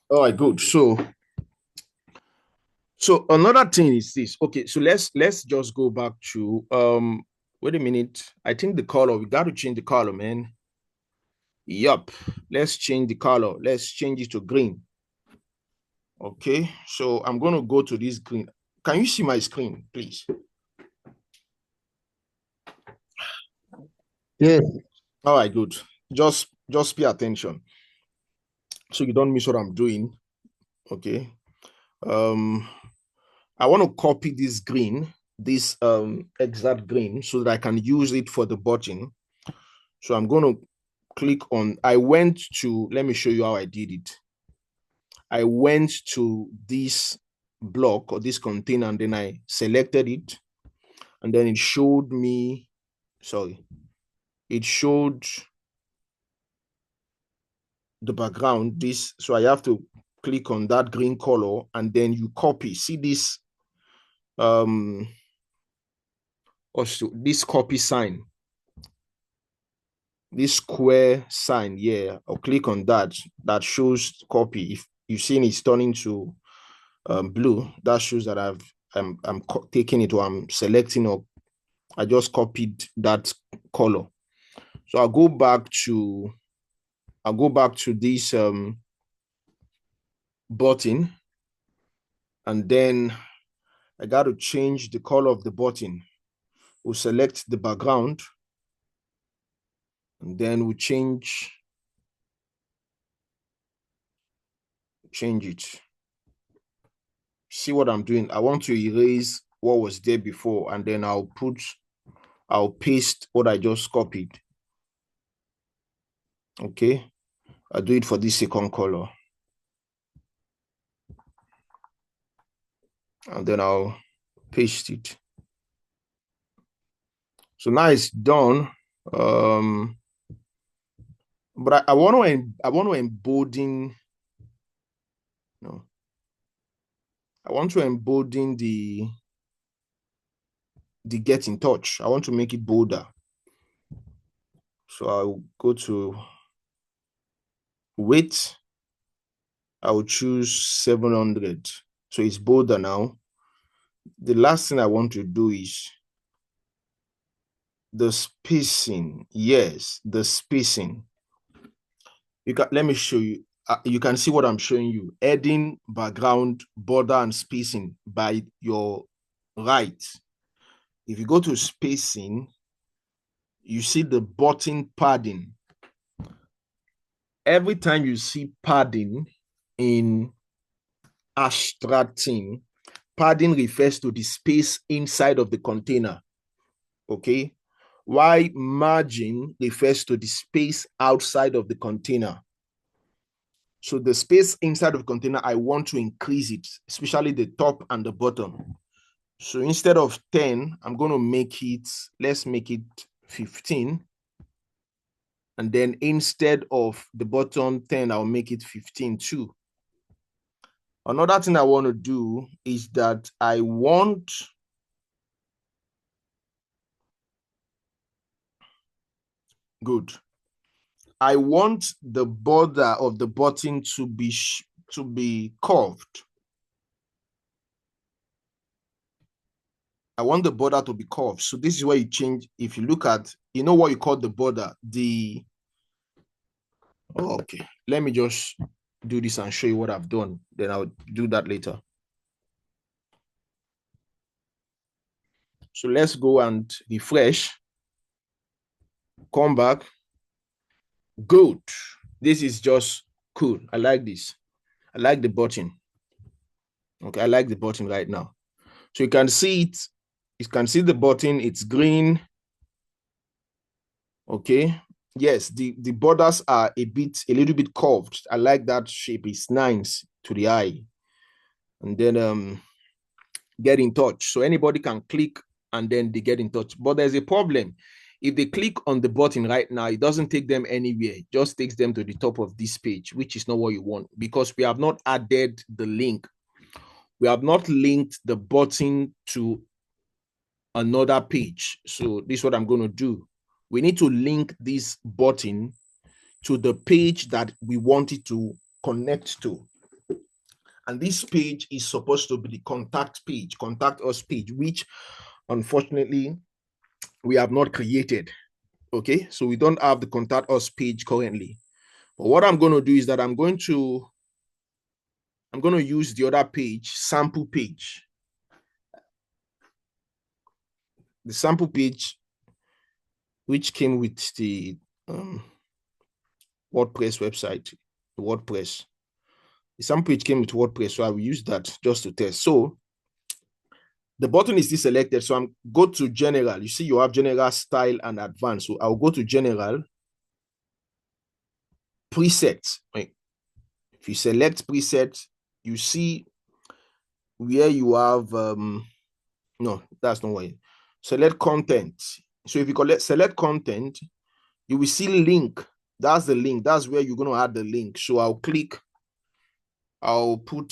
All right, good. So another thing is this. Okay, so let's just go back to wait a minute. I think the color, we got to change the color, man. Yup. Let's change the color. Let's change it to green. Okay, so I'm gonna go to this green. Can you see my screen, please? Yeah. All right, good. Just pay attention so you don't miss what I'm doing. Okay. Um, I want to copy this green, this exact green, so that I can use it for the button. So I'm going to click on, I went to, let me show you how I did it. I went to this block or this container and then I selected it and then it showed me, sorry, it showed the background, this, so I have to click on that green color and then you copy. See this, um, also this copy sign, this square sign here, I'll click on that. That shows copy. If you've seen it's turning to blue, that shows that I'm taking it or I'm selecting or I just copied that color. So I'll go back to this button and then I got to change the color of the button. We'll select the background and then we change it. See what I'm doing? I want to erase what was there before and then I'll paste what I just copied. Okay. I'll do it for this second color. And then I'll paste it. So now it's done. But I want to embolden, no, I want to embolden the get in touch. I want to make it bolder. So I'll go to weight. I'll choose 700. So it's bolder now. The last thing I want to do is the spacing. Yes, the spacing. Let me show you. You can see what I'm showing you. Adding background, border, and spacing by your right. If you go to spacing, you see the button padding. Every time you see padding in abstracting, padding refers to the space inside of the container. Okay. While margin refers to the space outside of the container. So the space inside of the container, I want to increase it, especially the top and the bottom. So instead of 10, I'm going to make it, let's make it 15. And then instead of the bottom 10, I'll make it 15 too. Another thing I want to do is that I want good. I want the border of the button to be curved. I want the border to be curved. So this is where you change. If you look at, you know what you call the border, okay. Let me just do this and show you what I've done. Then I'll do that later. So let's go and refresh. Come back. Good. This is just cool. I like this. I like the button. Okay, I like the button right now. So you can see it. You can see the button. It's green. Okay. Yes, the borders are a little bit curved. I like that shape. It's nice to the eye. And then get in touch. So anybody can click and then they get in touch. But there's a problem. If they click on the button right now, it doesn't take them anywhere. It just takes them to the top of this page, which is not what you want because we have not added the link. We have not linked the button to another page. So this is what I'm going to do. We need to link this button to the page that we want it to connect to. And this page is supposed to be the contact page, contact us page, which unfortunately we have not created. Okay, so we don't have the contact us page currently. But what I'm going to do is that I'm going to use the other page, sample page. The sample page, which came with the WordPress website, the WordPress. The sample page came with WordPress, so I will use that just to test. So the button is deselected, so I'm go to general. You see, you have general, style, and advanced. So I'll go to general, presets. Right? If you select preset, you see where you have no, that's not why. Select content. So if you select content, you will see link. That's the link. That's where you're going to add the link. So I'll click. I'll put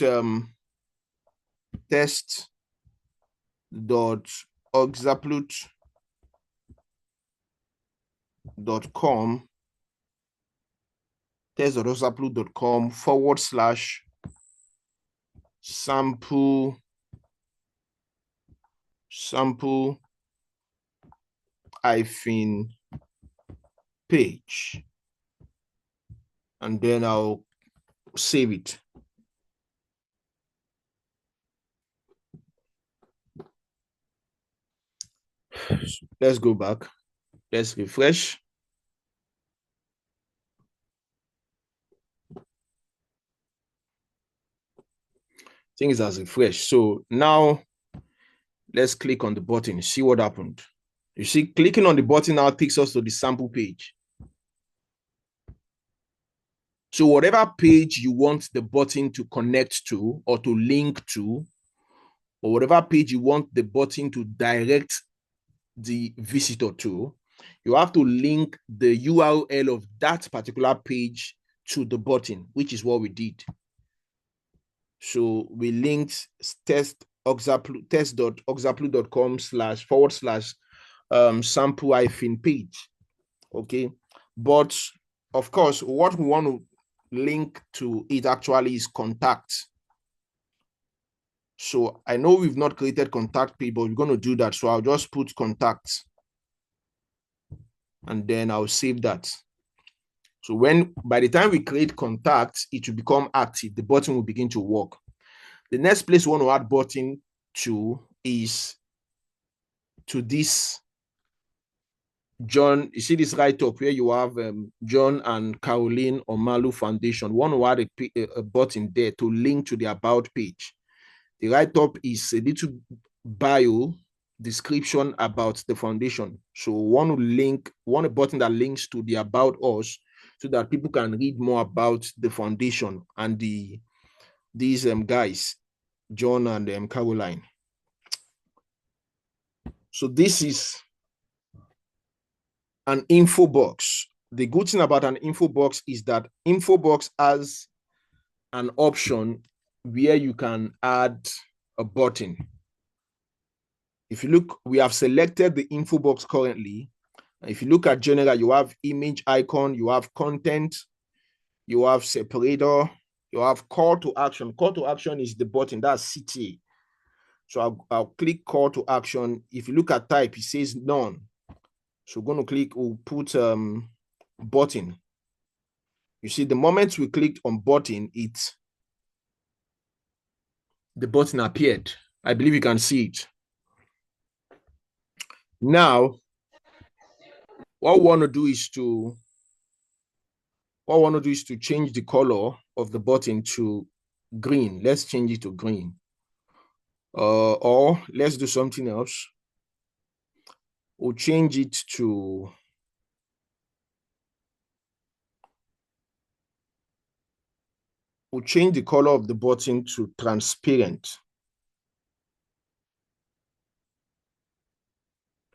test.oxaplut.com test.oxaplut.com/sample hyphen page, and then I'll save it. Let's go back. Let's refresh. Things has refreshed. So now let's click on the button, see what happened. You see, clicking on the button now takes us to the sample page. So whatever page you want the button to connect to or to link to, or whatever page you want the button to direct the visitor to, you have to link the URL of that particular page to the button, which is what we did. So we linked test.oxaplut.com/sample hyphen page. Okay. But of course, what we want to link to it actually is contact. So I know we've not created contact page, but we're going to do that. So I'll just put contact and then I'll save that. So by the time we create contact, it will become active. The button will begin to work. The next place we want to add button to is to this John. You see this right up where you have John and Caroline Omalu Foundation. We want to add a button there to link to the about page. The right up is a little bio description about the foundation. So want a button that links to the about us so that people can read more about the foundation and these guys, John and Caroline. So this is an info box. The good thing about an info box is that info box has an option where you can add a button. If you look, we have selected the info box currently. If you look at general, you have image icon, you have content, you have separator, you have call to action. Call to action is the button, that's CTA. So I'll click call to action. If you look at type, it says none. So we're going to click, we'll put button. You see, the moment we clicked on button, the button appeared. I believe you can see it. Now, what we want to do is to change the color of the button to green. Let's change it to green. Or let's do something else. We'll change it to change the color of the button to transparent.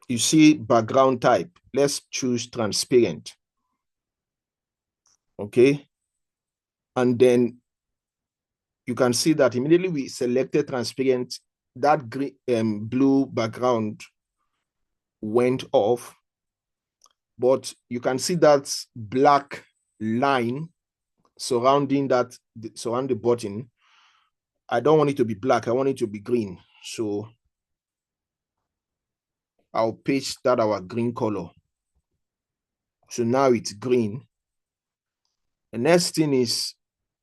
You see background type. Let's choose transparent. Okay. And then you can see that immediately we selected transparent, that green, blue background went off. But you can see that black line surrounding the button I don't want it to be black. I want it to be green. So I'll paste that our green color. So now it's green. The next thing is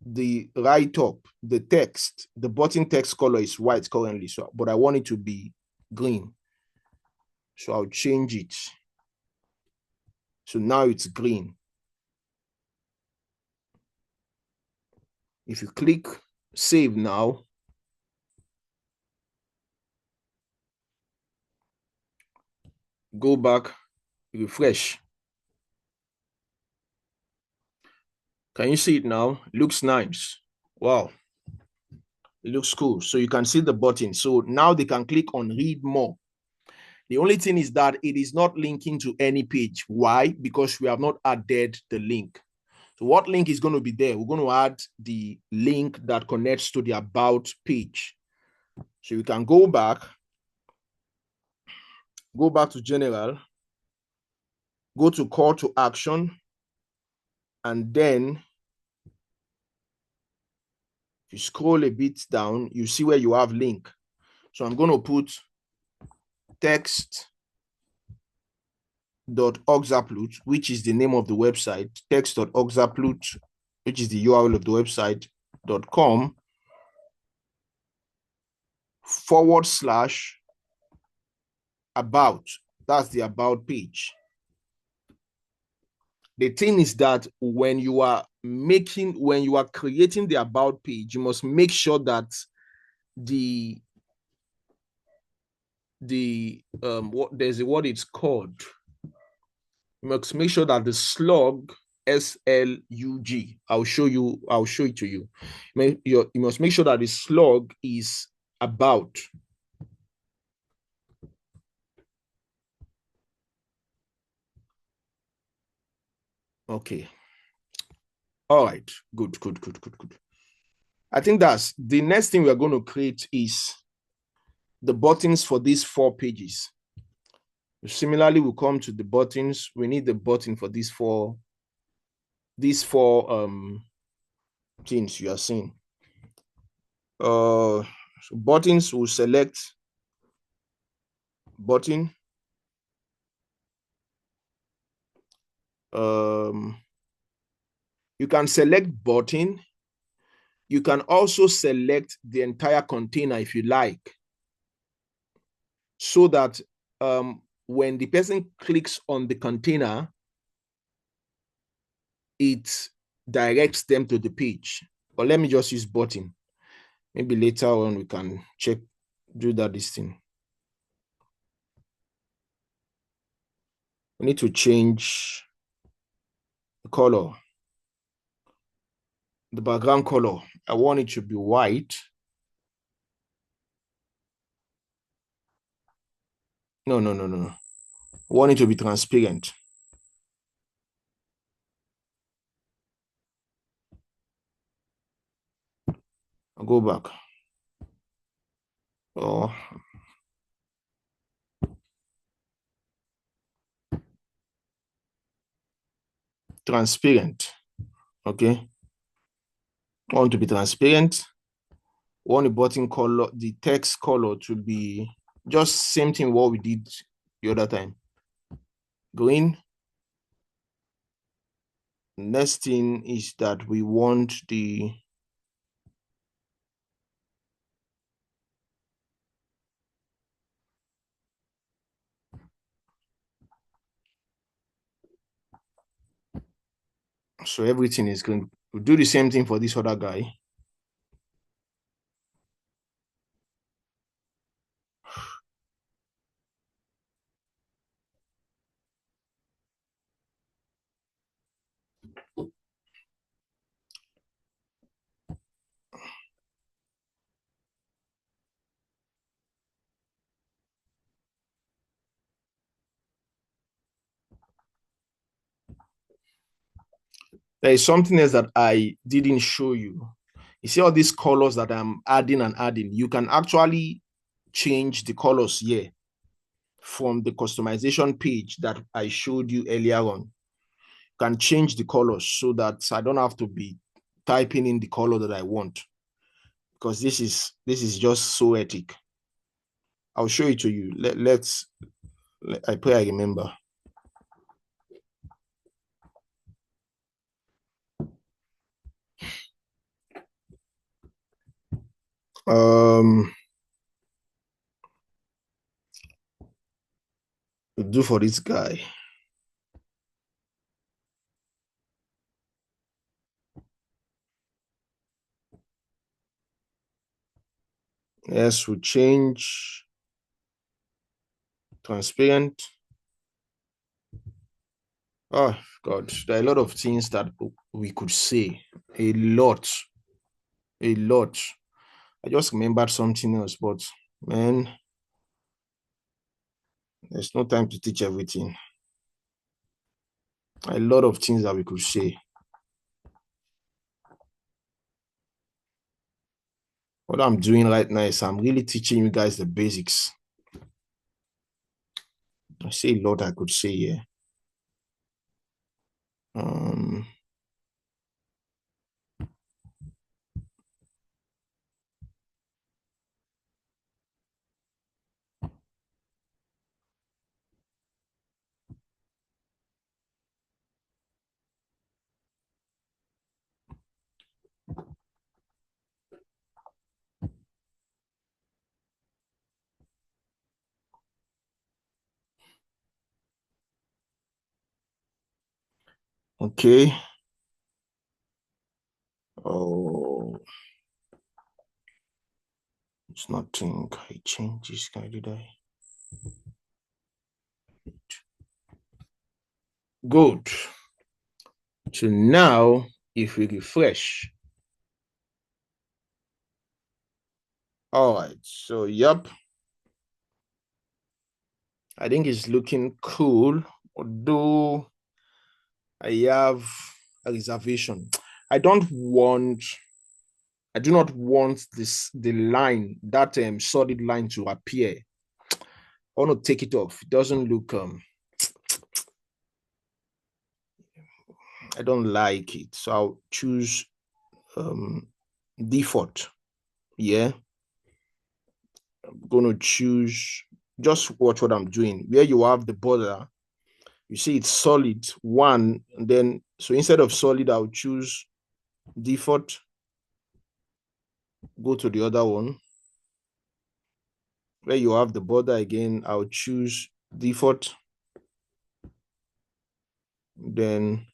the write-up, the text. The button text color is white currently, so but I want it to be green. So I'll change it. So now it's green. If you click save now, go back, refresh. Can you see it now? It looks nice. Wow. It looks cool. So you can see the button. So now they can click on read more. The only thing is that it is not linking to any page. Why? Because we have not added the link. So what link is going to be there? We're going to add the link that connects to the about page. So you can go back to general, go to call to action, and then if you scroll a bit down, you see where you have link. So I'm going to put text.oxaplut, which is the name of the website, text.oxaplut, which is the URL of the website, .com / about. That's the about page. The thing is that when you are creating the about page, you must make sure that there's what it's called. You must make sure that the slug, SLUG, I'll show it to you. You must make sure that the slug is about. Okay. All right. Good. I think that's the next thing we're going to create is the buttons for these 4 pages. Similarly, we'll come to the buttons. We need the button for these four things you are seeing. So buttons will select button. You can select button. You can also select the entire container if you like, so that when the person clicks on the container, it directs them to the page. But let me just use button. Maybe later on we can do this thing. We need to change the color, the background color. I want it to be white. No. I want it to be transparent. I'll go back. Oh. Transparent. Okay. I want to be transparent. I want the button color, the text color to be just same thing what we did the other time. Green. Next thing is that we want the so everything is going to do the same thing for this other guy. There is something else that I didn't show you. You see all these colors that I'm adding and adding. You can actually change the colors here from the customization page that I showed you earlier on. You can change the colors so that I don't have to be typing in the color that I want. because this is just so epic. I'll show it to you. I pray I remember. Do for this guy. Yes, we change transparent. Oh God, there are a lot of things that we could say. A lot. A lot. I just remembered something else, but man, there's no time to teach everything. A lot of things that we could say. What I'm doing right now is I'm really teaching you guys the basics. I say a lot I could say here. Okay. Oh, it's nothing. I changed this guy, did I? Good. So now, if we refresh, all right. So, yep, I think it's looking cool. Although I have a reservation. I do not want the line, that solid line to appear. I want to take it off. It doesn't look I don't like it. So I'll choose default. Yeah. I'm gonna choose, just watch what I'm doing. Where you have the border, you see it's solid one, and then so instead of solid, I'll choose default. Go to the other one. Where you have the border again, I'll choose default. Then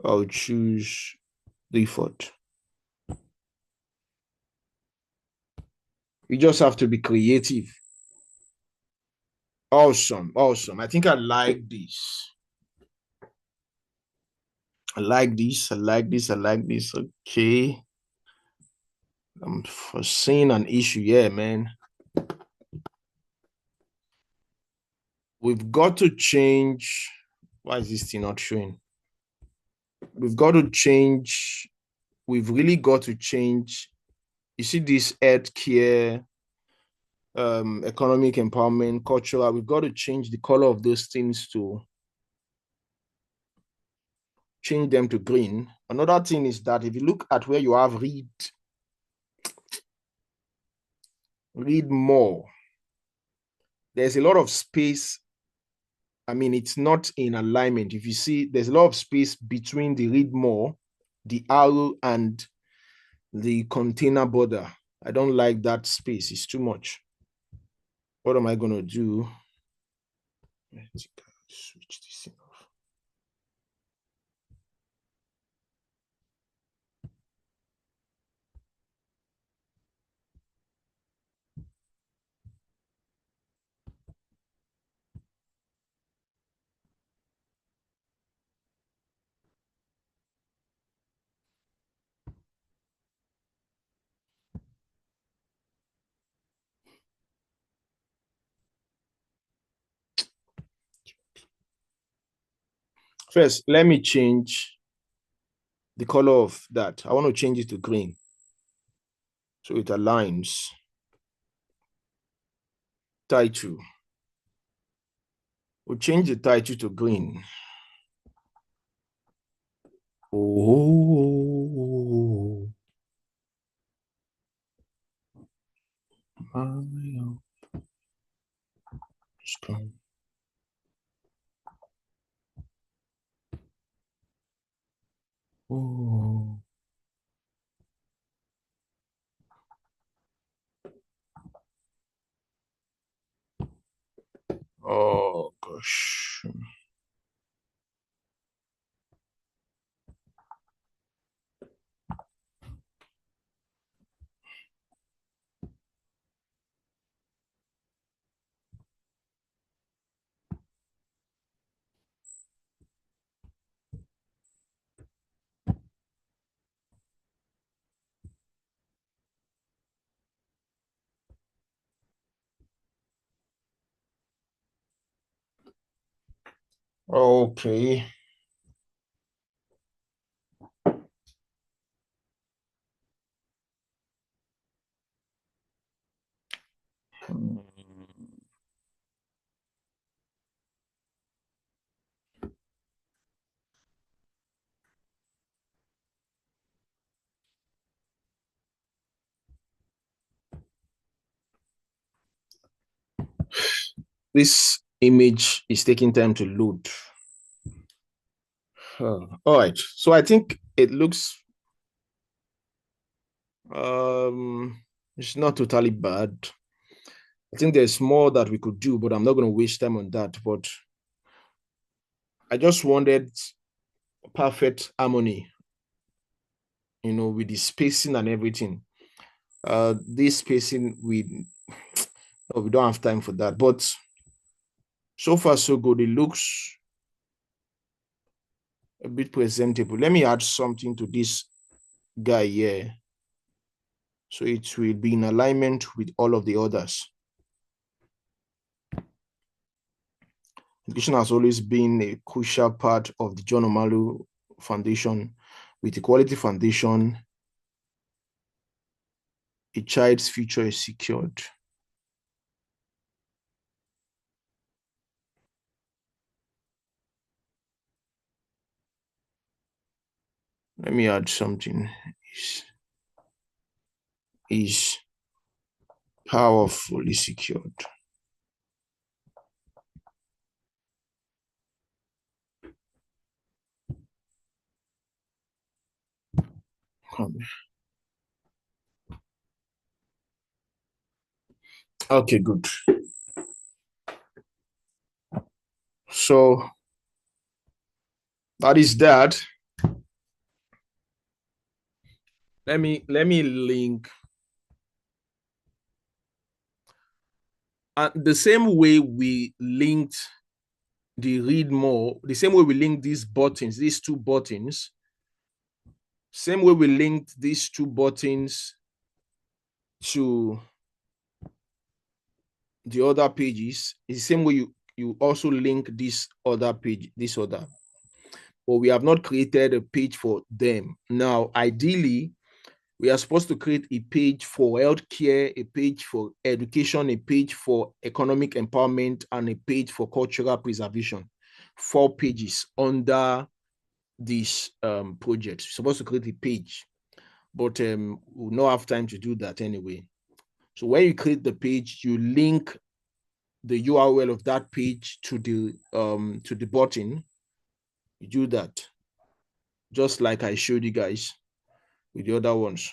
I'll choose default. You just have to be creative. Awesome, awesome. I think I like this. I like this. I like this. I like this. Okay. I'm foreseeing an issue here, man. We've got to change. Why is this thing not showing? We've got to change. We've really got to change. You see this healthcare, economic empowerment, cultural. We've got to change the color of those things to change them to green. Another thing is that if you look at where you have read more, there's a lot of space. I mean, it's not in alignment. If you see, there's a lot of space between the read more, the arrow, and the container border. I don't like that space. It's too much. What am I going to do? Let's switch this off. First, let me change the color of that. I want to change it to green. So it aligns. Title. We'll change the title to green. Oh. Oh. Oh gosh. Okay. This image is taking time to load. All right. So I think it looks it's not totally bad. I think there's more that we could do, but I'm not going to waste time on that. But I just wanted perfect harmony, with the spacing and everything. This spacing, we don't have time for that. But so far, so good. It looks a bit presentable. Let me add something to this guy here. So it will be in alignment with all of the others. Education has always been a crucial part of the John Omalu Foundation. With Equality Foundation, a child's future is secured. Let me add something. Is powerfully secured. Okay, good. So that is that. Let me link. The same way we linked the read more, the same way we linked these buttons, these two buttons, same way we linked these two buttons to the other pages, is the same way you also link this other page, this other. But we have not created a page for them. Now, ideally, we are supposed to create a page for healthcare, a page for education, a page for economic empowerment, and a page for cultural preservation. 4 pages under this project. We're supposed to create a page, but we'll not have time to do that anyway. So when you create the page, you link the URL of that page to the button. You do that, just like I showed you guys with the other ones.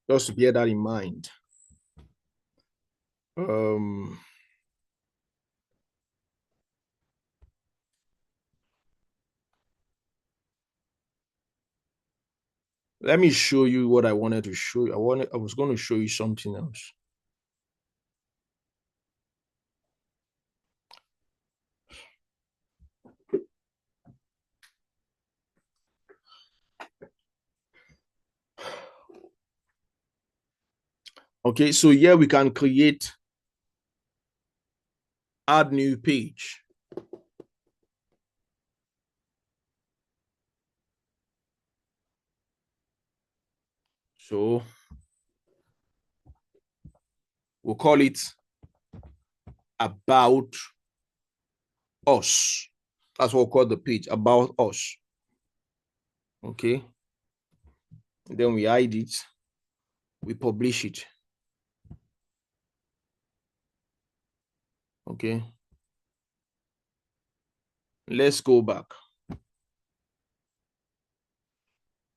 Just to bear that in mind. Let me show you what I wanted to show you. I was going to show you something else. Okay, so here we can create, add new page. So we'll call it About Us. That's what we'll call the page, About Us. Okay. And then we hide it. We publish it. Okay. Let's go back.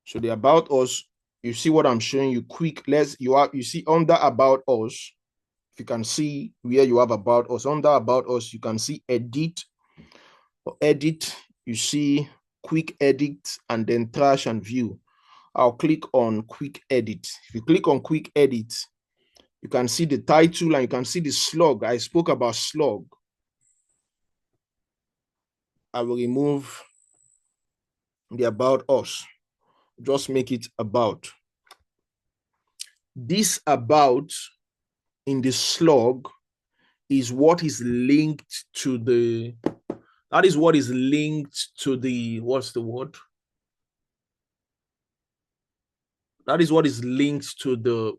So the about us, you see what I'm showing you quick. You see under about us, if you can see where you have about us, under about us, you can see edit or edit. You see quick edit and then trash and view. I'll click on quick edit. If you click on quick edit, you can see the title and you can see the slug. I spoke about slug. I will remove the about us. Just make it about. This about in the slug is what is linked to the, that is what is linked to the, what's the word? That is what is linked to the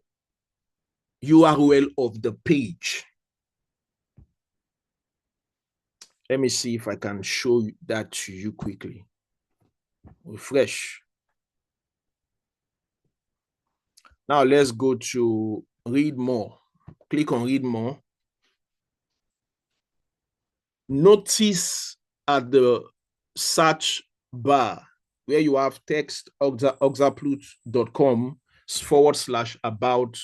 URL of the page. Let me see if I can show that to you quickly. Refresh. Now let's go to read more. Click on read more. Notice at the search bar where you have text oxaplut.com/about/.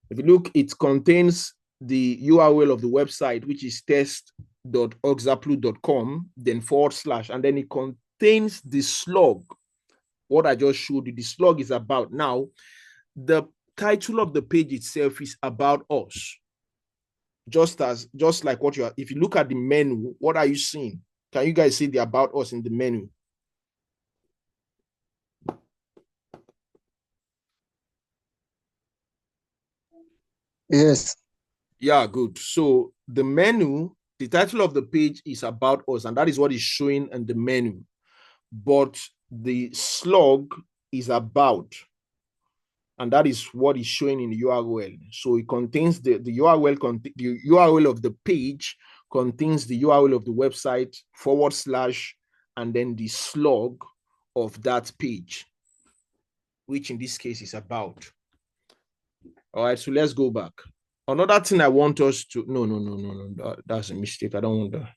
If you look, it contains the URL of the website, which is test.oxaplut.com, then /, and then it contains the slug. What I just showed you, the slug is about. Now, the title of the page itself is about us. Just like what you are, if you look at the menu, what are you seeing? Can you guys see the about us in the menu? Yes. Yeah, good. So the menu, the title of the page is about us, and that is what is showing in the menu. But the slug is about, and that is what is showing in the URL. So it contains the URL of the page contains the URL of the website / and then the slug of that page, which in this case is about. All right, so let's go back. Another thing I want us to, no, that's a mistake. I don't want that.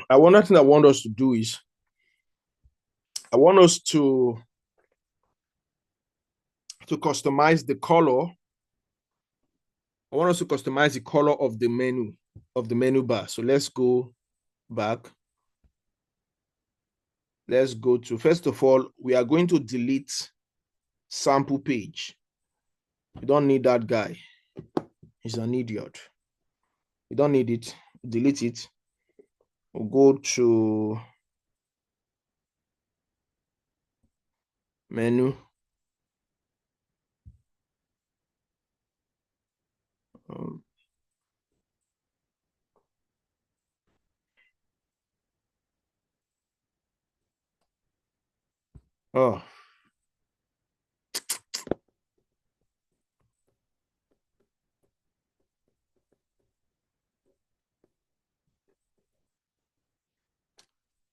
Another thing I want us to do is, I want us to customize the color. I want us to customize the color of the menu bar. So let's go back. Let's go to, first of all, we are going to delete sample page. You don't need that guy. He's an idiot. You don't need it. Delete it. We'll go to menu. Oh.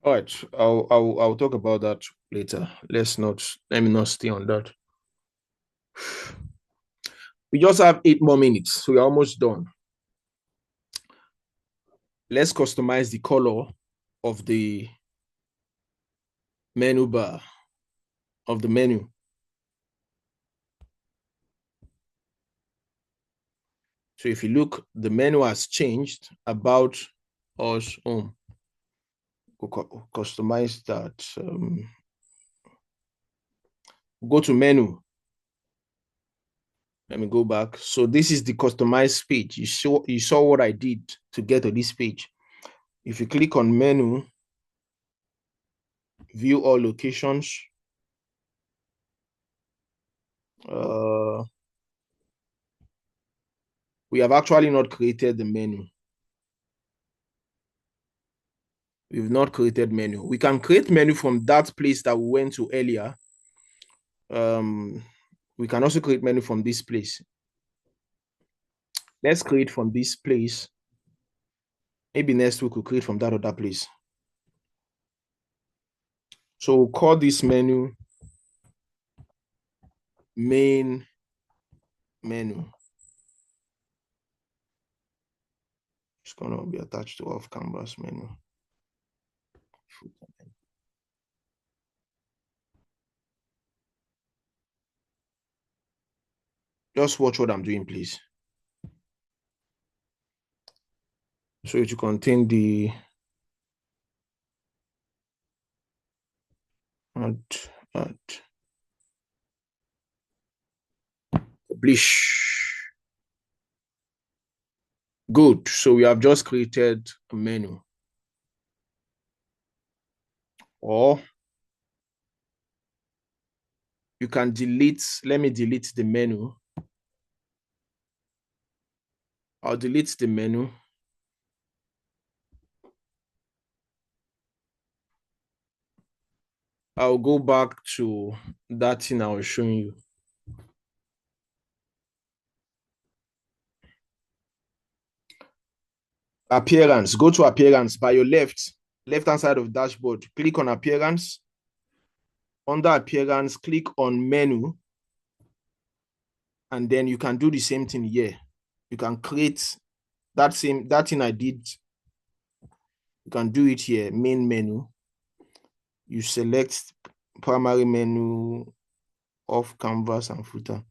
All right, I'll talk about that later. Let me not stay on that. We just have 8 more minutes, so we're almost done. Let's customize the color of the menu bar of the menu. So if you look, the menu has changed. About us, customize that. Go to menu. Let me go back. So this is the customized page. You saw what I did to get to this page. If you click on menu, view all locations. We have actually not created the menu. We've not created menu. We can create menu from that place that we went to earlier. We can also create menu from this place. Let's create from this place. Maybe next week we'll create from that other place. So we'll call this menu main menu. going to be attached to off canvas menu. Just watch what I'm doing, please. So it will contain the add publish. Good. So we have just created a menu. Or you can delete, let me delete the menu. I'll delete the menu. I'll go back to that thing I was showing you. Appearance, go to appearance by your left-hand side of dashboard. Click on appearance. Under appearance, click on menu. And then you can do the same thing here. You can create that thing I did. You can do it here, main menu. You select primary menu, off canvas and footer.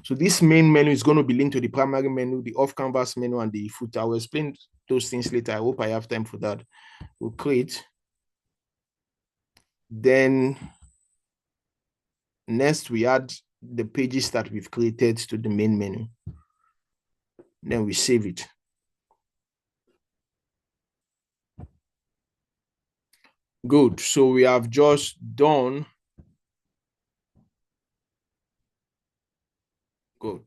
So this main menu is going to be linked to the primary menu, the off canvas menu, and the footer. I will explain those things later. I hope I have time for that. We'll create. Then next we add the pages that we've created to the main menu. Then we save it. Good. So we have just done. Good.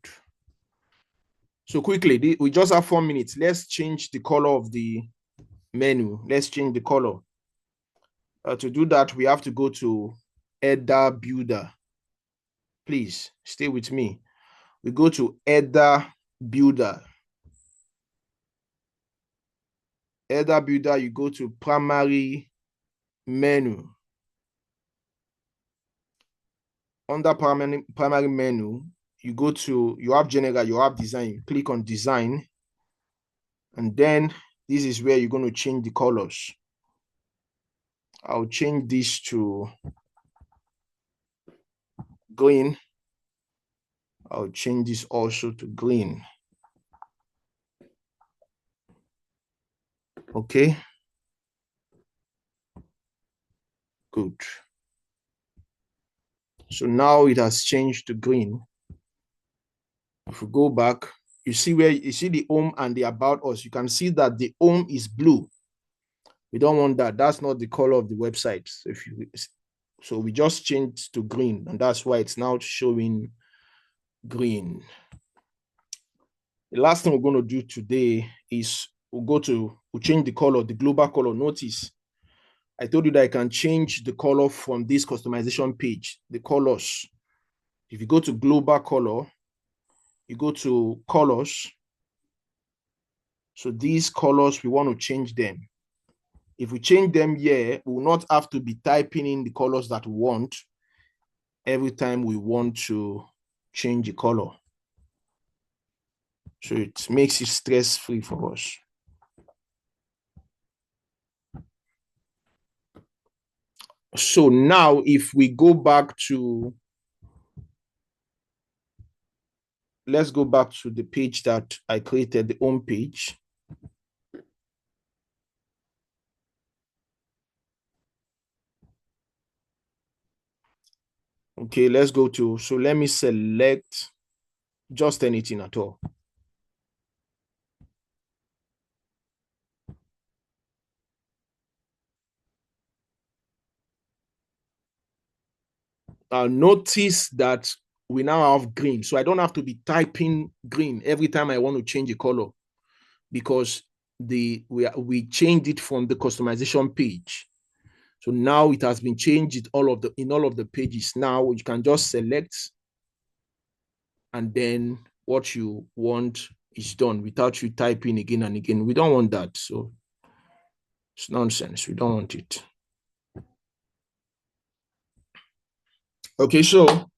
So quickly, we just have 4 minutes. Let's change the color of the menu. Let's change the color. To do that, we have to go to Header Builder. Please stay with me. We go to Header Builder. Header Builder, you go to primary menu. Under primary menu, you go to, you have general, you have design. You click on design. And then this is where you're going to change the colors. I'll change this to green. I'll change this also to green. Okay. Good. So now it has changed to green. If we go back, you see where you see the home and the about us. You can see that the home is blue. We don't want that. That's not the color of the website. So we just changed to green, and that's why it's now showing green. The last thing we're going to do today is we'll change the color, the global color. Notice I told you that I can change the color from this customization page, the colors. If you go to global color, you go to colors. So these colors, we want to change them. If we change them here, we will not have to be typing in the colors that we want every time we want to change the color. So it makes it stress-free for us. So now if we go back to, let's go back to the page that I created, the home page. Okay, let's go to, so let me select just anything at all. Notice that we now have green. So I don't have to be typing green every time I want to change a color, because we changed it from the customization page. So now it has been changed in all of the pages. Now you can just select, and then what you want is done without you typing again and again. We don't want that. So it's nonsense. We don't want it. Okay, so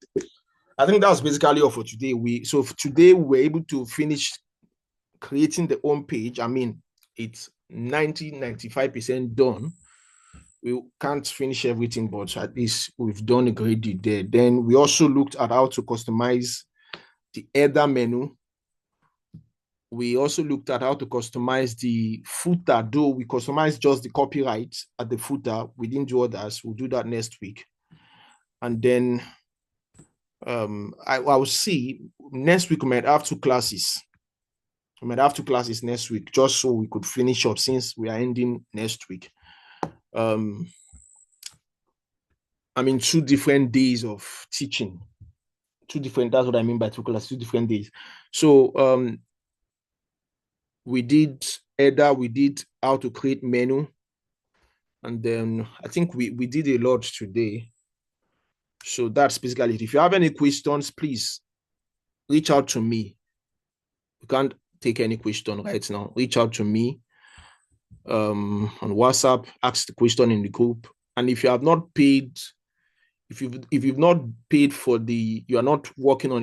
I think that's basically all for today. Today we were able to finish creating the home page. I mean, it's 95% done. We can't finish everything, but at least we've done a great deal there. Then we also looked at how to customize the header menu. We also looked at how to customize the footer, though we customized just the copyright at the footer. We didn't do others. We'll do that next week. And then I will see next week we might have two classes. We might have two classes next week, just so we could finish up since we are ending next week. I mean, 2 different days of teaching. That's what I mean by 2 classes, 2 different days. So we did header, we did how to create menu, and then I think we did a lot today. So that's basically it. If you have any questions, please reach out to me. You can't take any question right now. Reach out to me on WhatsApp, ask the question in the group. And if you have not paid, if you've not paid for you are not working on